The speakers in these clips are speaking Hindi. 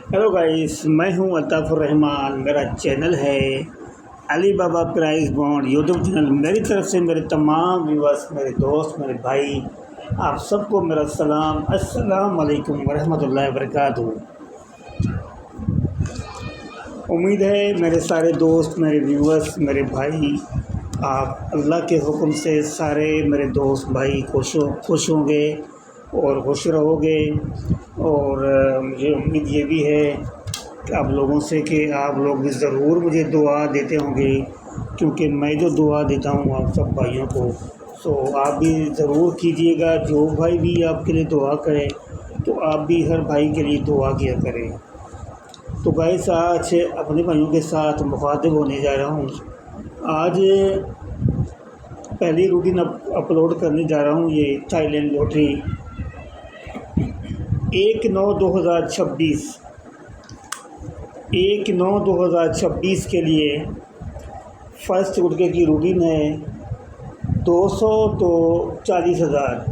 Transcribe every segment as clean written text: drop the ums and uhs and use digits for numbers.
हेलो गाइस, मैं हूं अल्ताफ़ुर रहमान। मेरा चैनल है अली बाबा प्राइस बॉन्ड यूट्यूब चैनल। मेरी तरफ से मेरे तमाम व्यूअर्स, मेरे दोस्त, मेरे भाई, आप सबको मेरा सलाम। अस्सलाम वालेकुम वरहमतुल्लाहि वबरकातुहू। उम्मीद है मेरे सारे दोस्त, मेरे व्यूअर्स, मेरे भाई, आप अल्लाह के हुक्म से सारे मेरे दोस्त भाई खुश होंगे और खुश रहोगे। और मुझे उम्मीद ये भी है कि आप लोगों से कि आप लोग भी ज़रूर मुझे दुआ देते होंगे, क्योंकि मैं जो दुआ देता हूँ आप सब भाइयों को, तो आप भी ज़रूर कीजिएगा। जो भाई भी आपके लिए दुआ करे तो आप भी हर भाई के लिए दुआ किया करें। तो गाइस, आज अपने भाइयों के साथ मुखातिब होने जा रहा हूँ। आज पहली रूटीन अपलोड करने जा रहा हूँ। ये थाईलैंड लॉटरी 1/9/2026 के लिए फ़र्स्ट गुटके की रूटीन है। 200 तो 40,000।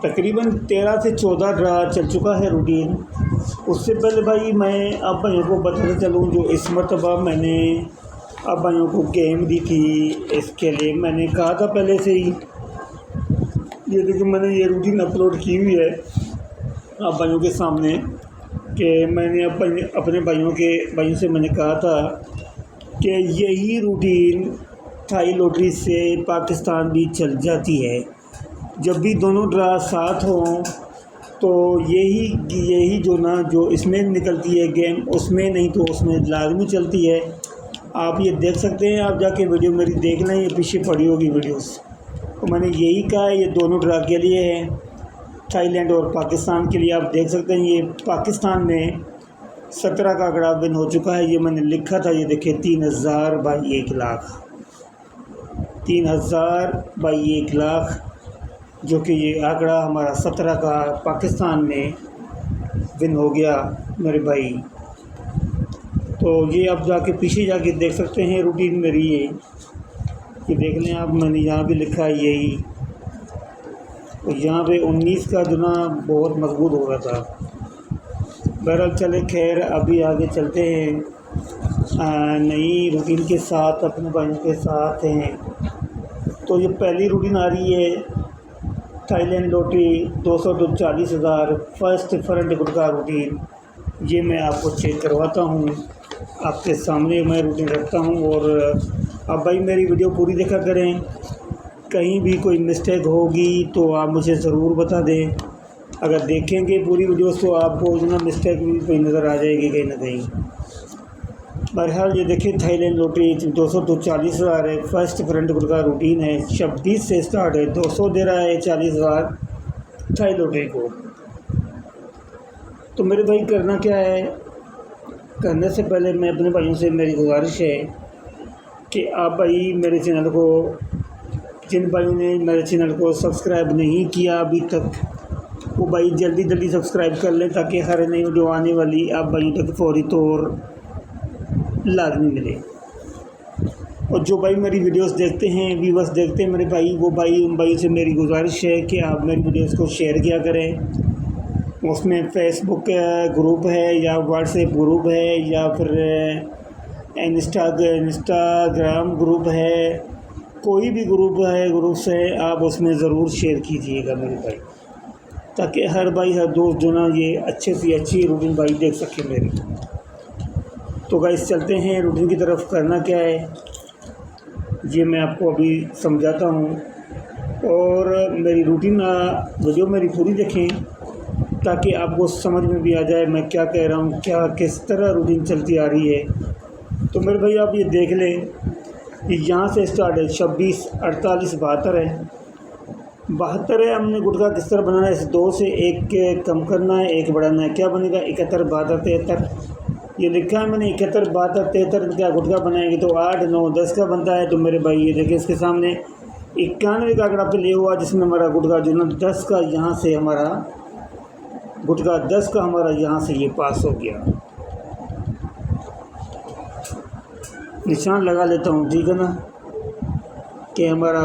तकरीबन 13 से 14 ड्रा चल चुका है रूटीन। उससे पहले भाई मैं आप भाइयों को बताते चलूँ, जो इस मरतबा मैंने आप भाइयों को गेम दी थी, इसके लिए मैंने कहा था पहले से ही। ये देखिए, मैंने ये रूटीन अपलोड की हुई है आप भाइयों के सामने कि मैंने अपने भाइयों से मैंने कहा था कि यही रूटीन थाई लॉटरी से पाकिस्तान भी चल जाती है। जब भी दोनों ड्रा साथ हों तो यही जो इसमें निकलती है गेम, उसमें नहीं तो उसमें लाजमी चलती है। आप ये देख सकते हैं, आप जाके वीडियो मेरी देख लें, ये पीछे पड़ी होगी वीडियोस। तो मैंने यही कहा है, ये दोनों ड्रा के लिए है, थाईलैंड और पाकिस्तान के लिए। आप देख सकते हैं ये पाकिस्तान में 17 का आंकड़ा विन हो चुका है। ये मैंने लिखा था, ये देखिए 3000 बाई 1 लाख, 3000 बाई 1 लाख, जो कि ये आंकड़ा हमारा 17 का पाकिस्तान में विन हो गया मेरे भाई। तो ये आप जाके पीछे जाके देख सकते हैं रूटीन मेरी ये देख लें आप। मैंने यहाँ भी लिखा है यही, तो यहाँ पे 19 का जो ना बहुत मजबूत हो रहा था। बहरहाल चले खैर, अभी आगे चलते हैं नई रूटीन के साथ, अपने भाइयों के साथ हैं। तो ये पहली रूटीन आ रही है थाईलैंड लॉटरी 200 तो 40,000 फर्स्ट फ्रंट गुटका रूटीन। ये मैं आपको चेक करवाता हूँ, आपके सामने मैं रूटीन रखता हूँ। और आप भाई मेरी वीडियो पूरी देखा करें, कहीं भी कोई मिस्टेक होगी तो आप मुझे ज़रूर बता दें। अगर देखेंगे पूरी वीडियोस तो आपको जो ना मिस्टेक भी कोई नज़र आ जाएगी कहीं ना कहीं। बहरहाल ये देखिए, थाईलैंड लॉटरी 200 तो 40,000 है, फर्स्ट फ्रंट गुटका रूटीन है, 26 से स्टार्ट है, 200 दे रहा है 40,000 थाई लॉटरी को। तो मेरे भाई करना क्या है, करने से पहले मैं अपने भाइयों से मेरी गुजारिश है कि आप भाई मेरे चैनल को, जिन भाइयों ने मेरे चैनल को सब्सक्राइब नहीं किया अभी तक, वो भाई जल्दी सब्सक्राइब कर लें, ताकि हर नई वीडियो आने वाली आप भाइयों तक फौरी तौर लाजमी मिले। और जो भाई मेरी वीडियोस देखते हैं, व्यूअर्स देखते हैं मेरे भाई, वो भाई उन भाई से मेरी गुजारिश है कि आप मेरी वीडियोस को शेयर किया करें। उसमें फेसबुक ग्रुप है या व्हाट्सएप ग्रुप है या फिर इंस्टाग्राम ग्रुप है, कोई भी ग्रुप है, ग्रुप से आप उसमें ज़रूर शेयर कीजिएगा मेरे भाई, ताकि हर भाई हर दोस्त जो ना ये अच्छे से अच्छी रूटीन भाई देख सके मेरी। तो गाइस चलते हैं रूटीन की तरफ। करना क्या है ये मैं आपको अभी समझाता हूँ, और मेरी रूटीन वीडियो मेरी पूरी देखें ताकि आपको समझ में भी आ जाए मैं क्या कह रहा हूँ, क्या किस तरह रूटीन चलती आ रही है। तो मेरे भाई आप ये देख लें, ये यहाँ से स्टार्ट है 26, 48, 72 है, 72 है। हमने गुटका किस तरह बनाना है, इस 2 से 1 कम करना है, 1 बढ़ाना है। क्या बनेगा, 71, 72, 73। ये लिखा है मैंने 71, 72, 73 क्या गुटका बनाएंगे तो 8, 9, 10 का बनता है। तो मेरे भाई ये देखिए, इसके सामने 91 का आंकड़ा पे ले हुआ, जिसमें हमारा गुटका जो ना 10 का यहाँ से हमारा गुटका 10 का हमारा यहाँ से ये पास हो गया। निशान लगा लेता हूँ, ठीक है ना, कि हमारा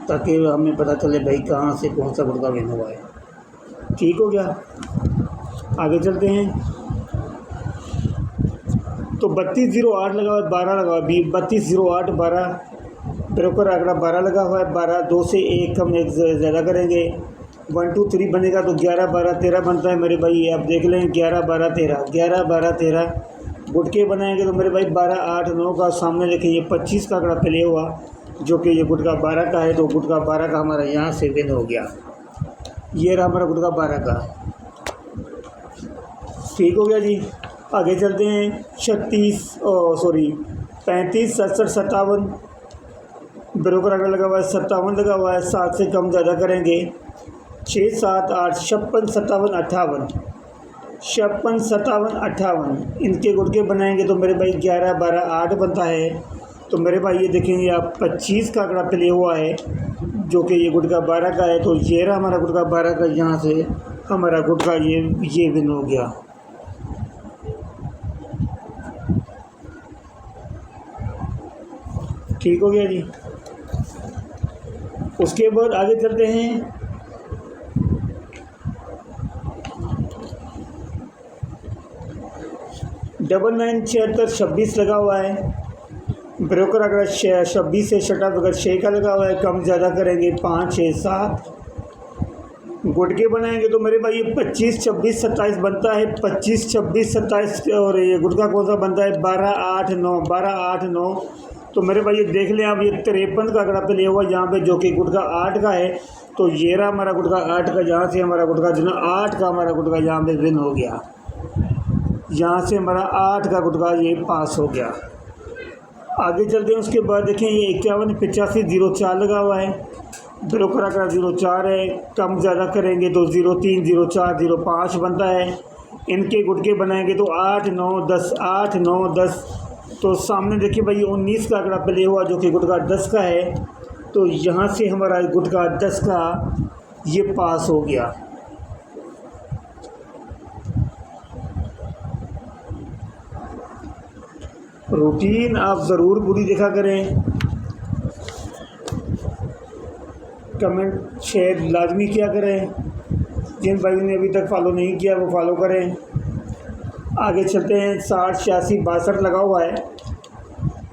ताकि हमें पता चले भाई कहाँ से कौन सा गुटका विन हुआ है। ठीक हो गया, आगे चलते हैं। तो 3208 लगा हुआ है, 12 लगा हुआ है, 3208 12, ब्रोकर आंकड़ा 12 लगा हुआ है। 12 2 से 1 कम 1 ज़्यादा करेंगे, 1 2 3 बनेगा तो 11 12 13 बनता है मेरे भाई। ये आप देख लें 11 12 13, 11 12 13 गुटके बनाएंगे तो मेरे भाई 12 8 9 का सामने देखें ये 25 का आंकड़ा प्ले हुआ, जो कि ये गुटका 12 का है। तो गुटका 12 का हमारा यहाँ से विन हो गया। ये रहा हमारा गुटका 12 का। ठीक हो गया जी, आगे चलते हैं। 35 67 57 ब्रोकर आंकड़ा लगा हुआ है, 57 लगा हुआ है। 7 से कम ज़्यादा करेंगे, 6 7 8 56 57 58, 56 57 58 इनके गुटके बनाएंगे तो मेरे भाई 11 12 8 बनता है। तो मेरे भाई ये देखेंगे आप 25 का आंकड़ा प्ले हुआ है, जो कि ये गुटका 12 का है। तो ये रहा हमारा गुटका 12 का, यहाँ से हमारा गुटका ये विन हो गया। ठीक हो गया जी, उसके बाद आगे चलते हैं। डबल 9 76 26 लगा हुआ है, ब्रोकर अगर 26 से शटा अगर 6 का लगा हुआ है। कम ज़्यादा करेंगे, 5 6 7 गुटके बनाएंगे तो मेरे भाई ये 25 26 27 बनता है। 25 26 27 और ये गुटका कौन सा बनता है? 12 8 9, 12 8 9। तो मेरे भाई ये देख लें आप, ये 53 का आंकड़ा पे लिया हुआ यहाँ पे, जो कि गुटका 8 का है। तो ये रहा हमारा गुटका 8 का, जहाँ से हमारा गुटका जो ना 8 का हमारा गुटका यहाँ पे विन हो गया। यहाँ से हमारा 8 का गुटका ये पास हो गया। आगे चलते हैं। उसके बाद देखें ये 51 85 04 लगा हुआ है, ब्रोकर आंकड़ा 04 है। कम ज़्यादा करेंगे तो 03 04 05 बनता है। इनके गुटके बनाएंगे तो 8 9 10, 8 9 10। तो सामने देखिए भाई 19 का आंकड़ा प्ले हुआ, जो कि गुटका 10 का है। तो यहाँ से हमारा गुटका 10 का ये पास हो गया। रूटीन आप ज़रूर पूरी देखा करें, कमेंट शेयर लाजमी किया करें। जिन भाइयों ने अभी तक फॉलो नहीं किया वो फॉलो करें। आगे चलते हैं। 60 86 62 लगा हुआ है।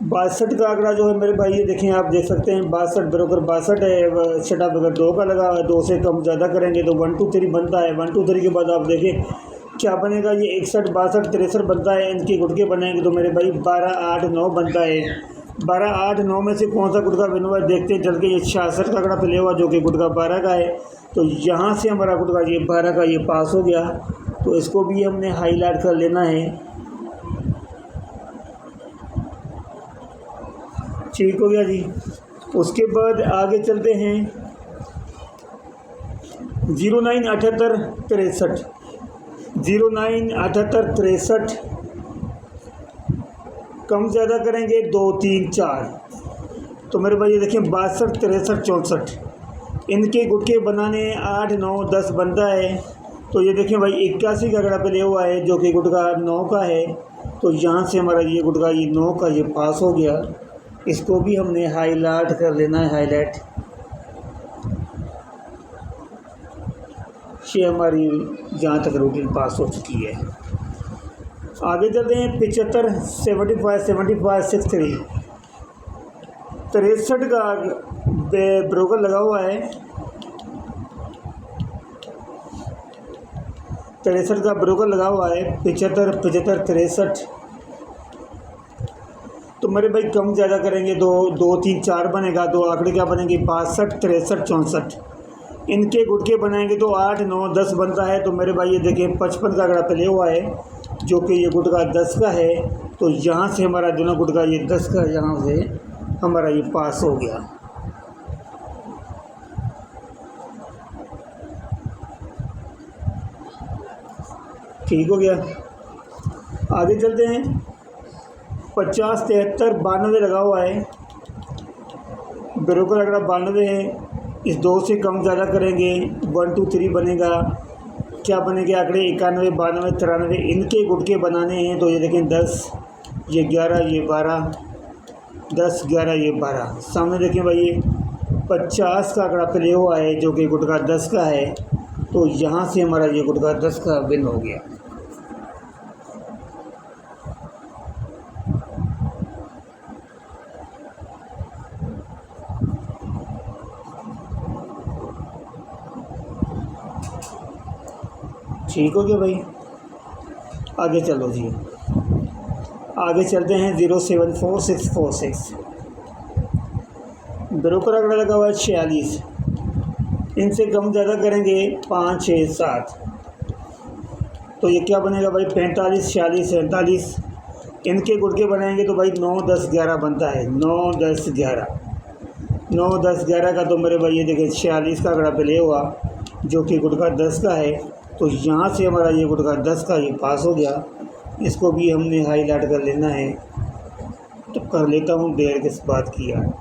62 का आंकड़ा जो है मेरे भाई ये देखें, आप देख सकते हैं 62 बरोबर 62 है। छठा बगैर 2 का लगा हुआ है। 2 से कम ज़्यादा करेंगे तो 1 2 3 बनता है। 1 2 3 के बाद आप देखें क्या बनेगा, ये 61 62 63 बनता है। इनके गुटके बनाएंगे तो मेरे भाई 12 8 9 बनता है। 12 8 9 में से कौन सा गुटका बना हुआ है देखते हैं चल के। ये 66 का आंकड़ा प्ले हुआ, जो कि गुटका 12 का है। तो यहाँ से हमारा गुटका ये 12 का ये पास हो गया। तो इसको भी हमने हाईलाइट कर लेना है। ठीक हो गया जी। उसके बाद आगे चलते हैं। 09 78 63, 09 78 63 कम ज़्यादा करेंगे 2 3 4। तो मेरे भाई ये देखिए 62 63 64 इनके गुटके बनाने 8 9 10 बनता है। तो ये देखें भाई 81 का आंकड़ा पे लिया हुआ है, जो कि गुटका 9 का है। तो यहाँ से हमारा ये गुटका ये 9 का ये पास हो गया। इसको भी हमने हाईलाइट कर लेना है, हाईलाइट। ये हमारी जहाँ तक रूटीन पास हो चुकी है। आगे चलते हैं। 75 75 75 63 63 का ब्रोकर लगा हुआ है। 63 का ब्रोकर लगा हुआ है। 75 75 63। तो मेरे भाई कम ज़्यादा करेंगे तो 2 3 4 बनेगा। तो आंकड़े क्या बनेंगे 62 63 64। इनके गुटके बनाएंगे तो 8 9 10 बनता है। तो मेरे भाई ये देखें 55 का आंकड़ा प्ले हुआ है, जो कि ये गुटका 10 का है। तो यहाँ से हमारा दोनों गुटका ये 10 का यहाँ से हमारा ये पास हो गया। ठीक हो गया। आगे चलते हैं। 50 73 92 लगा हुआ है, ब्रोकर आंकड़ा 92 है। इस 2 से कम ज़्यादा करेंगे 1 2 3 बनेगा। क्या बनेंगे आंकड़े 91 92 93। इनके गुटके बनाने हैं तो ये देखें 10 ये 11 ये 12, 10 11 ये 12। सामने देखें भाई ये 50 का आंकड़ा प्ले हुआ है जो कि गुटका 10 का है, तो यहाँ से हमारा ये गुटका 10 का विन हो गया। ठीक हो गया भाई। आगे चलो जी, आगे चलते हैं। 074646 ब्रोकर आंकड़ा लगा हुआ है 46। इनसे कम ज़्यादा करेंगे 5 6 7, तो ये क्या बनेगा भाई 45 46 47। इनके गुटके बनाएंगे तो भाई 9 10 11 बनता है। 9 10 11 9 10 11 का तो मेरे भाई ये देखिए 46 का आंकड़ा प्ले हुआ जो कि गुटका 10 का है, तो यहाँ से हमारा ये गुटका 10 का ये पास हो गया। इसको भी हमने हाईलाइट कर लेना है, तो कर लेता हूँ, देर किस बात की यार।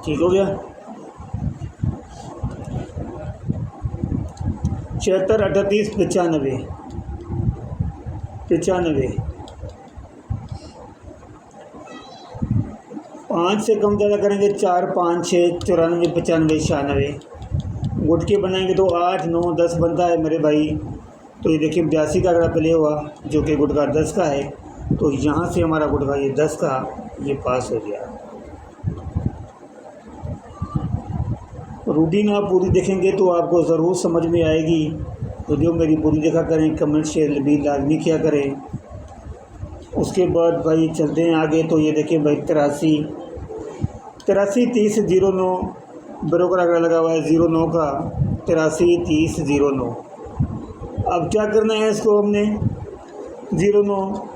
ठीक हो गया। 76 38 95 95। 5 से कम ज़्यादा करेंगे 4 5 6 94 95 96। गुटके बनाएंगे तो 8 9 10 बनता है मेरे भाई। तो ये देखिए 82 का आंकड़ा प्ले हुआ जो कि गुटका 10 का है, तो यहाँ से हमारा गुटका ये 10 का ये पास हो गया। रूटीन आप पूरी देखेंगे तो आपको ज़रूर समझ में आएगी। वीडियो मेरी पूरी देखा करें, कमेंट शेयर भी लाजमी किया करें। उसके बाद भाई चलते हैं आगे। तो ये देखिए भाई 83 30 09 ब्रोकर आंकड़ा लगा हुआ है 09 का 83 30 09। अब क्या करना है, इसको हमने 09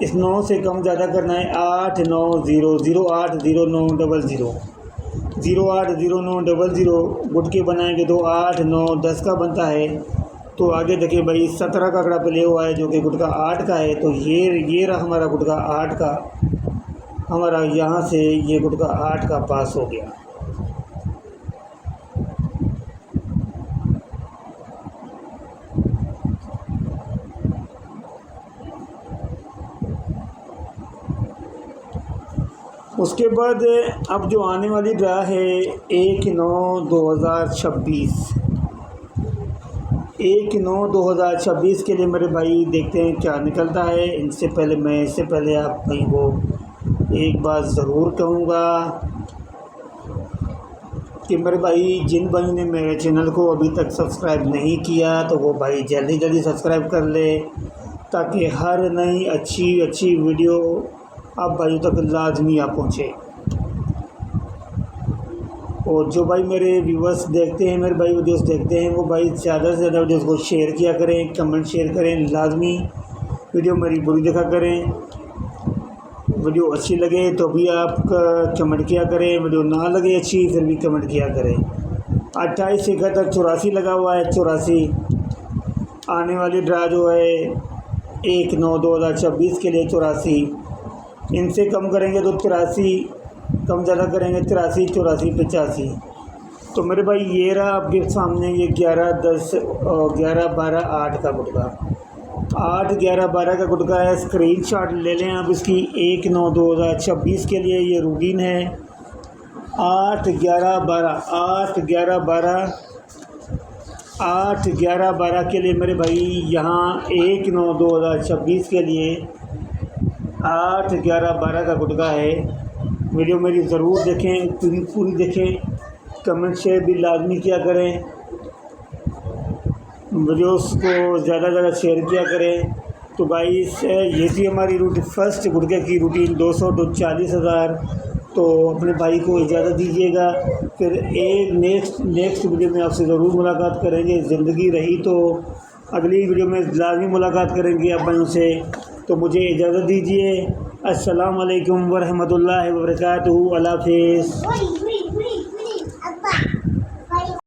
इस 9 से कम ज़्यादा करना है। 8 9 0 0 8 0 9 00 0 8 0 9 00। गुटके बनाएंगे तो 8 9 10 का बनता है। तो आगे देखिए भाई 17 का आंकड़ा प्ले हुआ है जो कि गुटका 8 का है, तो ये रहा हमारा गुटका 8 का। हमारा यहाँ से ये गुटका 8 का पास हो गया। उसके बाद अब जो आने वाली ड्रा है 1/9/2026 1/9/2026 के लिए मेरे भाई देखते हैं क्या निकलता है। इससे पहले आप भाई को एक बात ज़रूर कहूँगा कि मेरे भाई जिन भाई ने मेरे चैनल को अभी तक सब्सक्राइब नहीं किया तो वो भाई जल्दी सब्सक्राइब कर ले, ताकि हर नई अच्छी वीडियो आप भाइयों तक लाजमी आ पहुँचे। और जो भाई मेरे व्यूवर्स देखते हैं, मेरे भाई वीडियोस देखते हैं, वो भाई ज़्यादा से ज़्यादा वीडियोस को शेयर किया करें, कमेंट शेयर करें, लाजमी वीडियो मेरी पूरी देखा करें। वीडियो अच्छी लगे तो भी आप कमेंट किया करें, वीडियो ना लगे अच्छी फिर भी कमेंट किया करें। 28 71 84 लगा हुआ है 84। आने वाली ड्रा जो है 1/9/2026 के लिए 84। इनसे कम करेंगे तो 83, कम ज़्यादा करेंगे 83 84 85। तो मेरे भाई ये रहा आपके सामने ये 11 10 11 12 8 का गुटका। 8 11 12 का गुटका है। स्क्रीनशॉट ले लें आप इसकी। 1/9/2026 के लिए ये रूटीन है। 8 11 12 8 11 12 8 11 12 के लिए मेरे भाई यहाँ 1/9/2026 के लिए 8 11 12 का गुटका है। वीडियो मेरी ज़रूर देखें, पूरी देखें, कमेंट शेयर भी लाजमी किया करें, वीडियोस को ज़्यादा शेयर किया करें। तो भाई ये थी हमारी फर्स्ट गुटके की रूटीन 200 तो 40,000। तो अपने भाई को इजाज़त दीजिएगा, फिर एक नेक्स्ट वीडियो में आपसे ज़रूर मुलाकात करेंगे। ज़िंदगी रही तो अगली वीडियो में लाजमी मुलाकात करेंगे आप भाइयों से। तो मुझे इजाज़त दीजिए। अस्सलाम वालेकुम वरहमतुल्लाहि वबरकातुहू। अल्लाह हाफ़िज़।